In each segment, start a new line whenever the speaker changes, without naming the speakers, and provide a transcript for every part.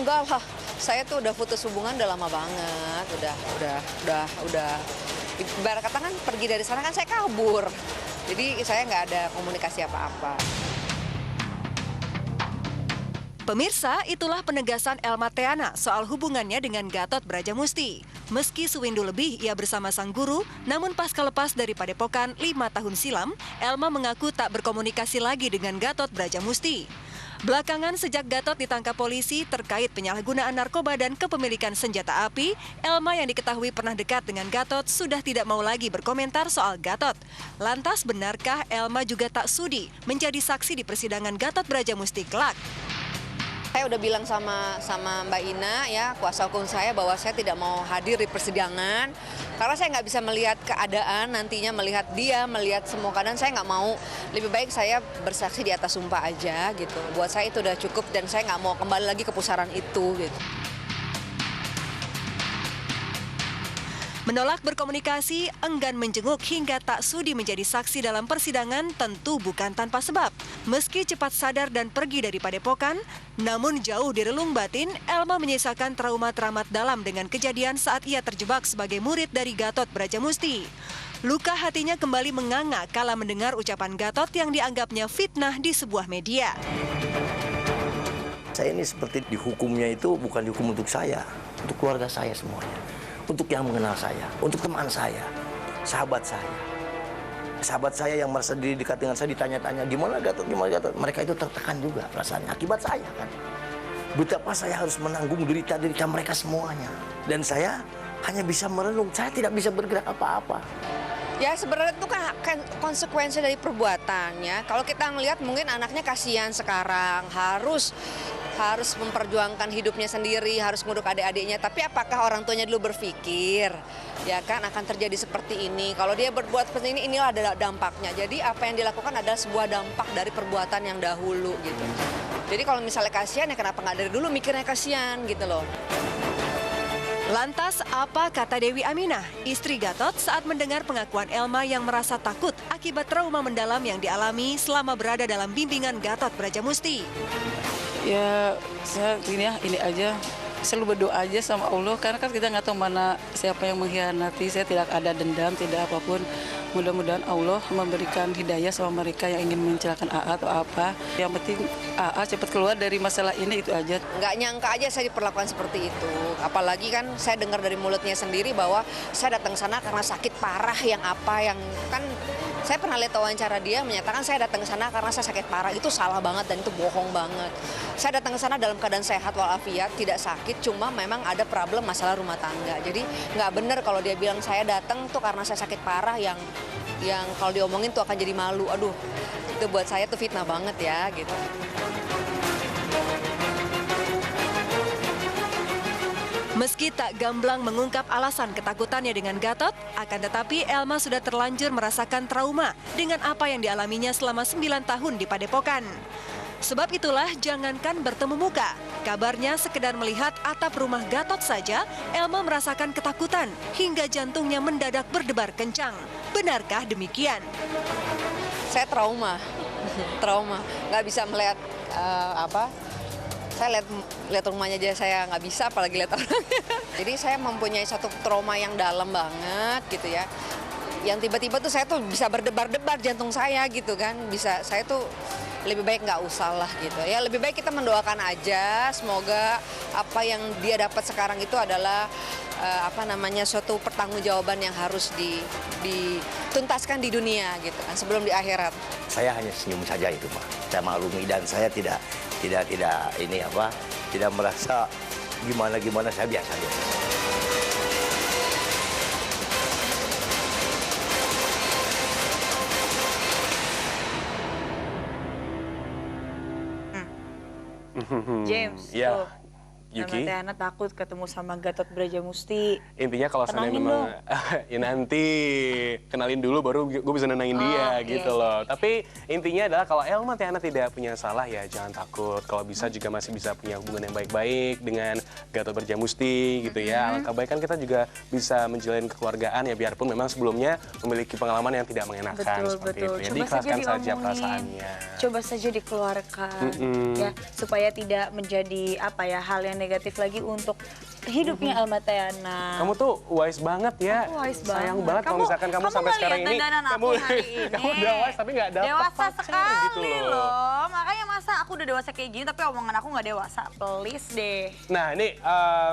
Enggak lah, saya tuh udah putus hubungan udah lama banget, udah. Ibarat kata kan pergi dari sana kan saya kabur, jadi saya nggak ada komunikasi apa-apa.
Pemirsa, itulah penegasan Elma Theana soal hubungannya dengan Gatot Brajamusti. Meski sewindu lebih ia bersama sang guru, namun pasca lepas dari Padepokan 5 tahun silam, Elma mengaku tak berkomunikasi lagi dengan Gatot Brajamusti. Belakangan sejak Gatot ditangkap polisi terkait penyalahgunaan narkoba dan kepemilikan senjata api, Elma yang diketahui pernah dekat dengan Gatot sudah tidak mau lagi berkomentar soal Gatot. Lantas benarkah Elma juga tak sudi menjadi saksi di persidangan Gatot Brajamusti kelak?
Saya udah bilang sama Mbak Ina ya, kuasa hukum saya, bahwa saya tidak mau hadir di persidangan karena saya nggak bisa melihat keadaan nantinya, melihat dia, melihat semua keadaan. Saya nggak mau, lebih baik saya bersaksi di atas sumpah aja gitu. Buat saya itu udah cukup dan saya nggak mau kembali lagi ke pusaran itu gitu.
Menolak berkomunikasi, enggan menjenguk hingga tak sudi menjadi saksi dalam persidangan tentu bukan tanpa sebab. Meski cepat sadar dan pergi dari Padepokan, namun jauh di relung batin, Elma menyisakan trauma teramat dalam dengan kejadian saat ia terjebak sebagai murid dari Gatot Brajamusti. Luka hatinya kembali menganga kala mendengar ucapan Gatot yang dianggapnya fitnah di sebuah media.
Saya ini seperti dihukumnya itu bukan dihukum untuk saya, untuk keluarga saya semuanya. Untuk yang mengenal saya, untuk teman saya, sahabat saya. Sahabat saya yang merasa diri dekat dengan saya ditanya-tanya, gimana Gatot, gimana Gatot. Mereka itu tertekan juga perasaannya, akibat saya kan. Betapa saya harus menanggung derita-derita mereka semuanya. Dan saya hanya bisa merenung, saya tidak bisa bergerak apa-apa.
Ya sebenarnya itu kan konsekuensi dari perbuatannya. Kalau kita melihat mungkin anaknya kasihan sekarang, harus memperjuangkan hidupnya sendiri, harus nguruk adik-adiknya. Tapi apakah orang tuanya dulu berpikir, ya kan akan terjadi seperti ini. Kalau dia berbuat seperti ini, inilah adalah dampaknya. Jadi apa yang dilakukan adalah sebuah dampak dari perbuatan yang dahulu gitu. Jadi kalau misalnya kasihan, ya kenapa nggak dari dulu mikirnya kasihan gitu loh.
Lantas apa kata Dewi Aminah, istri Gatot saat mendengar pengakuan Elma yang merasa takut akibat trauma mendalam yang dialami selama berada dalam bimbingan Gatot Brajamusti?
Ya, saya ini aja, selalu berdoa aja sama Allah, karena kan kita nggak tahu mana siapa yang mengkhianati. Saya tidak ada dendam, tidak apapun. Mudah-mudahan Allah memberikan hidayah sama mereka yang ingin mencelakakan AA atau apa. Yang penting AA cepat keluar dari masalah ini, itu aja.
Nggak nyangka aja saya diperlakukan seperti itu. Apalagi kan saya dengar dari mulutnya sendiri bahwa saya datang sana karena sakit parah yang kan saya pernah lihat wawancara dia menyatakan saya datang ke sana karena saya sakit parah. Itu salah banget dan itu bohong banget. Saya datang ke sana dalam keadaan sehat walafiat, tidak sakit, cuma memang ada problem masalah rumah tangga. Jadi nggak benar kalau dia bilang saya datang tuh karena saya sakit parah yang kalau diomongin tuh akan jadi malu. Aduh, itu buat saya tuh fitnah banget ya gitu.
Meski tak gamblang mengungkap alasan ketakutannya dengan Gatot, akan tetapi Elma sudah terlanjur merasakan trauma dengan apa yang dialaminya selama 9 tahun di Padepokan. Sebab itulah jangankan bertemu muka, kabarnya sekedar melihat atap rumah Gatot saja, Elma merasakan ketakutan hingga jantungnya mendadak berdebar kencang. Benarkah demikian?
Saya trauma, nggak bisa melihat saya lihat rumahnya aja saya nggak bisa, apalagi lihat orangnya. Jadi saya mempunyai satu trauma yang dalam banget gitu ya. Yang tiba-tiba tuh saya tuh bisa berdebar-debar jantung saya gitu kan. Saya tuh lebih baik nggak usah lah gitu ya. Lebih baik kita mendoakan aja, semoga apa yang dia dapat sekarang itu adalah suatu pertanggungjawaban yang harus dituntaskan di dunia gitu kan, sebelum di akhirat.
Saya hanya senyum saja itu, Pak. Saya maklumi dan saya tidak merasa gimana, saya biasa aja.
James,
ya,
tuh,
Yuki.
Elma Theana takut ketemu sama Gatot Brajamusti.
Intinya kalau saya memang ya nanti kenalin dulu baru gue bisa nenangin dia gitu loh. Tapi intinya adalah kalau Elma Theana tidak punya salah ya jangan takut. Kalau bisa juga masih bisa punya hubungan yang baik-baik dengan Gatot Brajamusti gitu ya. Alangkah baik kan kita juga bisa menjalin kekeluargaan ya biarpun memang sebelumnya memiliki pengalaman yang tidak mengenakan seperti itu. Jadi ikhlaskan saja perasaannya.
Coba saja dikeluarkan ya supaya tidak menjadi hal yang negatif lagi untuk hidupnya Elma Teana.
Kamu tuh wise banget ya.
Aku wise
Sayang
banget.
banget kalau misalkan kamu sampai
nggak
sekarang
lihat
ini.
dandanan aku hari ini.
Kamu udah wise tapi nggak dapet
Dewasa
pacar
sekali
gitu loh.
Makanya masa aku udah dewasa kayak gini tapi omongan aku nggak dewasa. Please deh.
Nah ini,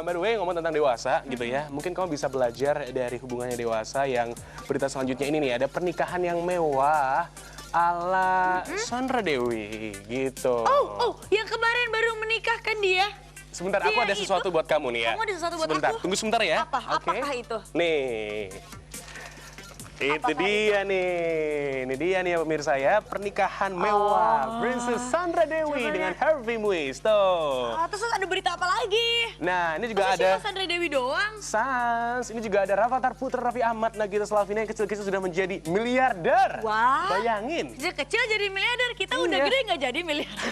by the way ngomong tentang dewasa gitu ya. Mungkin kamu bisa belajar dari hubungannya dewasa yang berita selanjutnya ini nih. Ada pernikahan yang mewah ala Sandra Dewi gitu.
Oh, yang kemarin baru menikah kan dia?
Sebentar, aku
Dia
ada sesuatu buat kamu nih ya.
Kamu ada sesuatu buat
sebentar,
aku?
tunggu sebentar ya.
Apa?
Oke.
Apakah itu?
Nih. Itu dia nih. Ini dia nih ya pemirsa ya, pernikahan mewah Princess Sandra Dewi dengan Harvey Muiz. Tuh.
Terus ada berita apa lagi?
Nah, ini juga
Masa
ada
cuma Sandra Dewi doang?
Sans, ini juga ada Rafathar Putra Raffi Ahmad Nagita Slavina yang kecil-kecil sudah menjadi miliarder.
Wah.
Bayangin.
Kecil jadi miliarder, kita udah
Iya.
gede nggak jadi miliarder.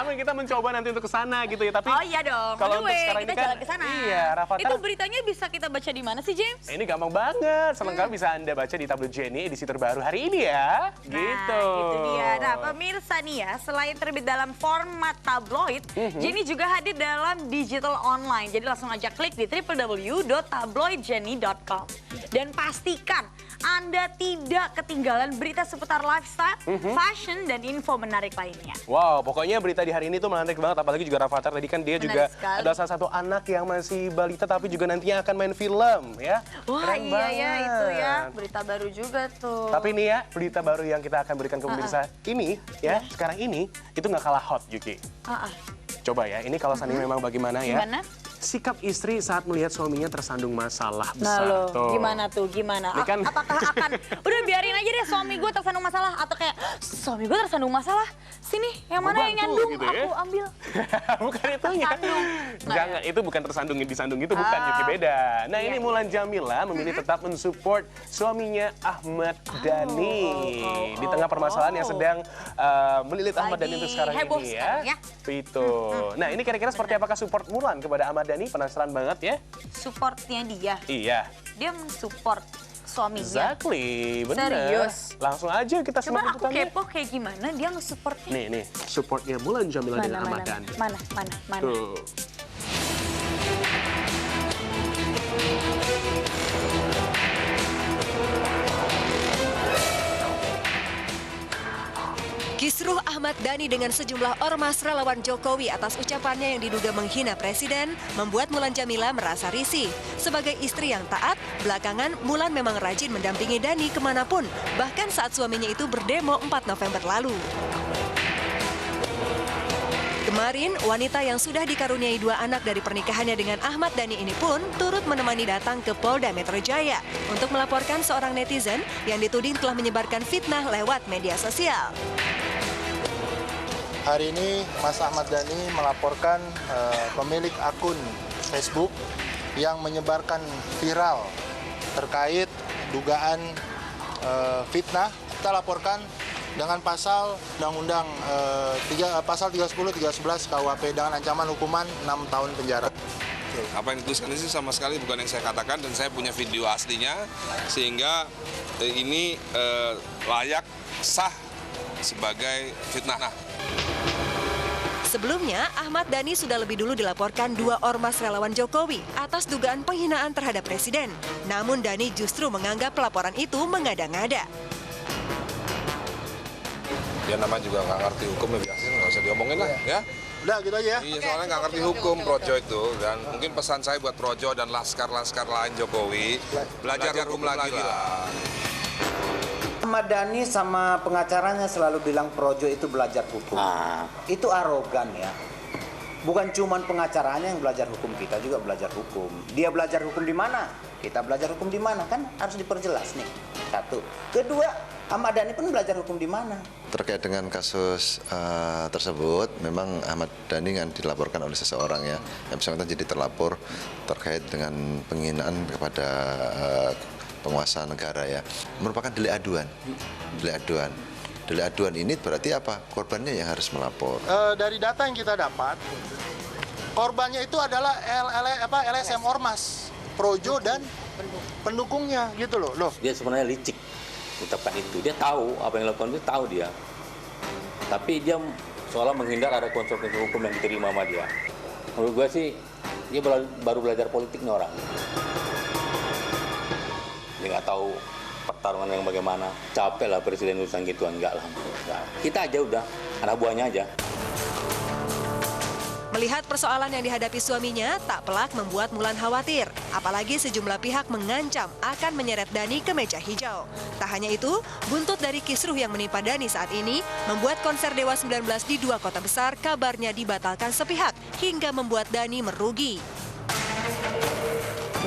Amin, kita mencoba nanti untuk ke sana gitu ya. Tapi
Oh iya dong,
kalau
on the
untuk
way,
sekarang
kita
ini kan
jalan ke sana.
iya, Rafathar.
Itu beritanya bisa kita baca di mana sih, James?
Ini gampang banget, selengkapnya bisa Anda baca di tabloid Jenny edisi terbaru hari ini ya.
Nah,
Gitu.
itu dia. Nah, pemirsa nih ya, selain terbit dalam format tabloid, Jenny juga hadir dalam digital online. Jadi langsung aja klik di www.tabloidjenny.com. Dan pastikan Anda tidak ketinggalan berita seputar lifestyle, fashion, dan info menarik lainnya.
Wow, pokoknya berita di hari ini tuh menarik banget, apalagi juga Rafathar tadi kan dia
Menarik
juga
sekali.
adalah salah satu anak yang masih balita tapi juga nantinya akan main film ya.
Wah,
Keren
iya
banget.
ya itu ya, berita baru juga tuh.
Tapi ini ya, berita baru yang kita akan berikan ke pemirsa ini ya, sekarang ini itu nggak kalah hot, Yuki. Coba ya, ini kalau Sani memang bagaimana ya?
Gimana?
Sikap istri saat melihat suaminya tersandung masalah
Nah
besar.
lo,
Tuh.
gimana tuh, gimana?
Ini kan-
Apakah akan, udah biarin aja deh suami gue tersandung masalah. Atau kayak, suami gue tersandung masalah, sini yang mana yang
Bantu,
nyandung,
gitu ya.
aku ambil.
Bukan itunya.
Tersandung.
Jangan, itu bukan tersandung, disandung itu bukan, Yuki, beda. Nah, ini Mulan Jamila memilih tetap mensupport suaminya Ahmad Dhani. Di tengah permasalahan yang sedang melilit Ahmad Dhani
Lagi
untuk sekarang
heboh
ini
sekarang ya.
Itu. Nah, ini kira-kira seperti apakah support Mulan kepada Ahmad Dhani? Penasaran banget ya?
Supportnya dia,
Iya.
dia mensupport suaminya.
Exactly, benar.
Serius?
Langsung aja kita
Coba
simak
aku
liputannya.
kepo kayak gimana dia nge-supportnya.
Nih, supportnya Mulan Jamila dengan Ahmad Dhani.
mana.
Tuh.
Kisruh Ahmad Dhani dengan sejumlah ormas relawan Jokowi atas ucapannya yang diduga menghina presiden membuat Mulan Jamila merasa risih. Sebagai istri yang taat, belakangan Mulan memang rajin mendampingi Dhani kemanapun, bahkan saat suaminya itu berdemo 4 November lalu. Kemarin, wanita yang sudah dikaruniai 2 anak dari pernikahannya dengan Ahmad Dhani ini pun turut menemani datang ke Polda Metro Jaya untuk melaporkan seorang netizen yang dituding telah menyebarkan fitnah lewat media sosial.
Hari ini Mas Ahmad Dhani melaporkan pemilik akun Facebook yang menyebarkan viral terkait dugaan fitnah. Kita laporkan dengan pasal Undang-Undang pasal 30, 311 KUHP dengan ancaman hukuman 6 tahun penjara.
Apa yang dituliskan ini sama sekali bukan yang saya katakan dan saya punya video aslinya sehingga ini layak sah sebagai fitnah.
Sebelumnya, Ahmad Dhani sudah lebih dulu dilaporkan 2 ormas relawan Jokowi atas dugaan penghinaan terhadap presiden. Namun Dhani justru menganggap pelaporan itu mengada-ngada.
Dia namanya juga nggak ngerti hukum, lebih asli nggak usah diomongin lah ya.
Udah gitu aja ya.
Iya, soalnya nggak ngerti hukum Projo itu. Dan mungkin pesan saya buat Projo dan laskar-laskar lain Jokowi, belajar hukum lagi lah.
Ahmad Dhani sama pengacaranya selalu bilang Projo itu belajar hukum. Itu arogan ya. Bukan cuma pengacaranya yang belajar hukum, kita juga belajar hukum. Dia belajar hukum di mana? Kita belajar hukum di mana? Kan harus diperjelas nih. 1. Kedua, Ahmad Dhani pun belajar hukum di mana?
Terkait dengan kasus tersebut, memang Ahmad Dhani kan dilaporkan oleh seseorang ya, yang bersangkutan jadi terlapor terkait dengan penghinaan kepada penguasa negara ya, merupakan delik aduan. Delik aduan ini berarti apa? Korbannya yang harus melapor.
Dari data yang kita dapat, korbannya itu adalah LSM Ormas, Projo dan pendukungnya gitu loh.
Dia sebenarnya licik menetapkan itu. Dia tahu apa yang dilakukan itu, tahu dia. Tapi dia seolah menghindar ada konsekuensi hukum yang diterima sama dia. Menurut gue sih, dia baru belajar politik nih orang. Dia nggak tahu pertarungan yang bagaimana. Capek lah presiden urusan gituan, enggak lah. Nah, kita aja udah, anak buahnya aja.
Melihat persoalan yang dihadapi suaminya, tak pelak membuat Mulan khawatir. Apalagi sejumlah pihak mengancam akan menyeret Dhani ke meja hijau. Tak hanya itu, buntut dari kisruh yang menimpa Dhani saat ini membuat konser Dewa 19 di 2 kota besar kabarnya dibatalkan sepihak hingga membuat Dhani merugi.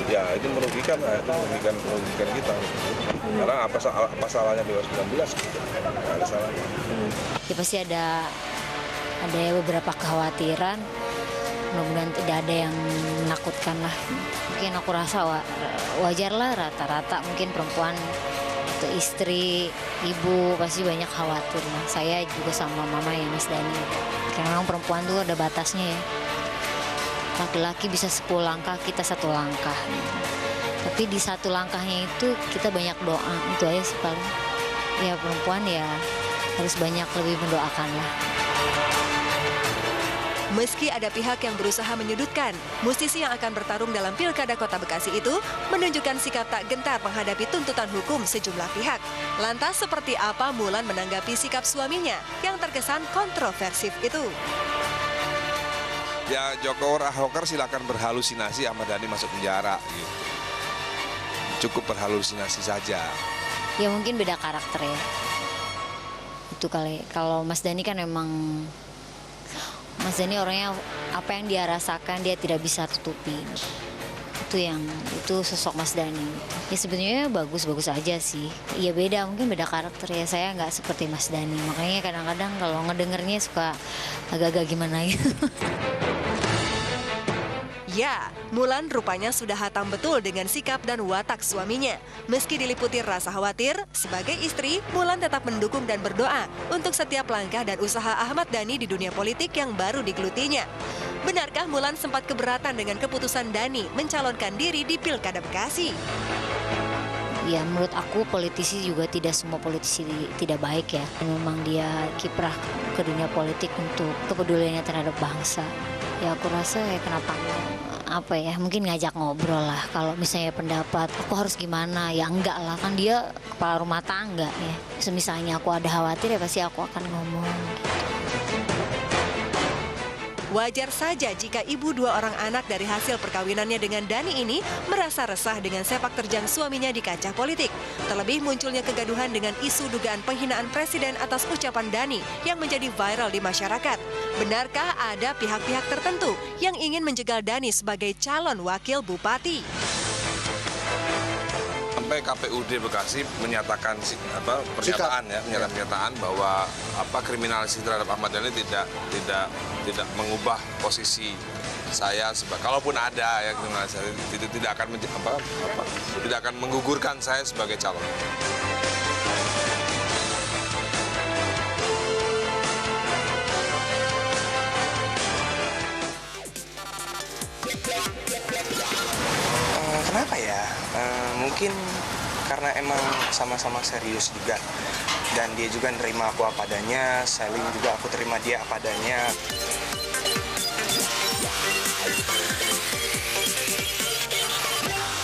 Ya itu merugikan kita. Karena apa salahnya Dewa 19? Nggak ada salahnya.
Ya pasti ada beberapa kekhawatiran, mudah-mudahan tidak ada yang menakutkan lah. Mungkin aku rasa wajar lah, rata-rata mungkin perempuan atau istri, ibu pasti banyak khawatir lah. Saya juga sama mama ya Mas Dhani, karena memang perempuan tuh ada batasnya ya. Laki-laki bisa 10 langkah, kita 1 langkah. Tapi di 1 langkahnya itu kita banyak doa, itu aja sih paling. Ya perempuan ya harus banyak lebih mendoakan lah.
Meski ada pihak yang berusaha menyudutkan, musisi yang akan bertarung dalam Pilkada Kota Bekasi itu menunjukkan sikap tak gentar menghadapi tuntutan hukum sejumlah pihak. Lantas seperti apa Mulan menanggapi sikap suaminya yang terkesan kontroversif itu?
Ya Jokowi Ahoker silakan berhalusinasi, Ahmad Dhani masuk penjara gitu. Cukup berhalusinasi saja.
Ya mungkin beda karakter ya. Itu kali. Kalau Mas Dhani kan emang Mas Dhani orangnya apa yang dia rasakan dia tidak bisa tutupin. Itu sosok Mas Dhani. Ya sebenarnya bagus-bagus aja sih. Ya beda, mungkin beda karakter ya. Saya nggak seperti Mas Dhani. Makanya kadang-kadang kalau ngedengernya suka agak-agak gimana gitu.
Ya, Mulan rupanya sudah hatam betul dengan sikap dan watak suaminya. Meski diliputi rasa khawatir, sebagai istri, Mulan tetap mendukung dan berdoa untuk setiap langkah dan usaha Ahmad Dhani di dunia politik yang baru digelutinya. Benarkah Mulan sempat keberatan dengan keputusan Dhani mencalonkan diri di Pilkada Bekasi?
Ya menurut aku politisi juga tidak semua politisi tidak baik ya. Memang dia kiprah ke dunia politik untuk kepeduliannya terhadap bangsa. Ya aku rasa ya kenapa mungkin ngajak ngobrol lah. Kalau misalnya pendapat aku harus gimana, ya enggak lah, kan dia kepala rumah tangga ya. Misalnya aku ada khawatir ya pasti aku akan ngomong gitu.
Wajar saja jika ibu 2 orang anak dari hasil perkawinannya dengan Dhani ini merasa resah dengan sepak terjang suaminya di kancah politik. Terlebih munculnya kegaduhan dengan isu dugaan penghinaan presiden atas ucapan Dhani yang menjadi viral di masyarakat. Benarkah ada pihak-pihak tertentu yang ingin menjegal Dhani sebagai calon wakil bupati?
Sampai KPUD Bekasi menyatakan pernyataan bahwa kriminalisasi terhadap Ahmad Dhani tidak mengubah posisi saya kalaupun ada ya kriminalisasi tidak akan menggugurkan saya sebagai calon.
Kenapa ya? Mungkin karena emang sama-sama serius juga. Dan dia juga nerima aku apa adanya, Selin juga aku terima dia apa adanya.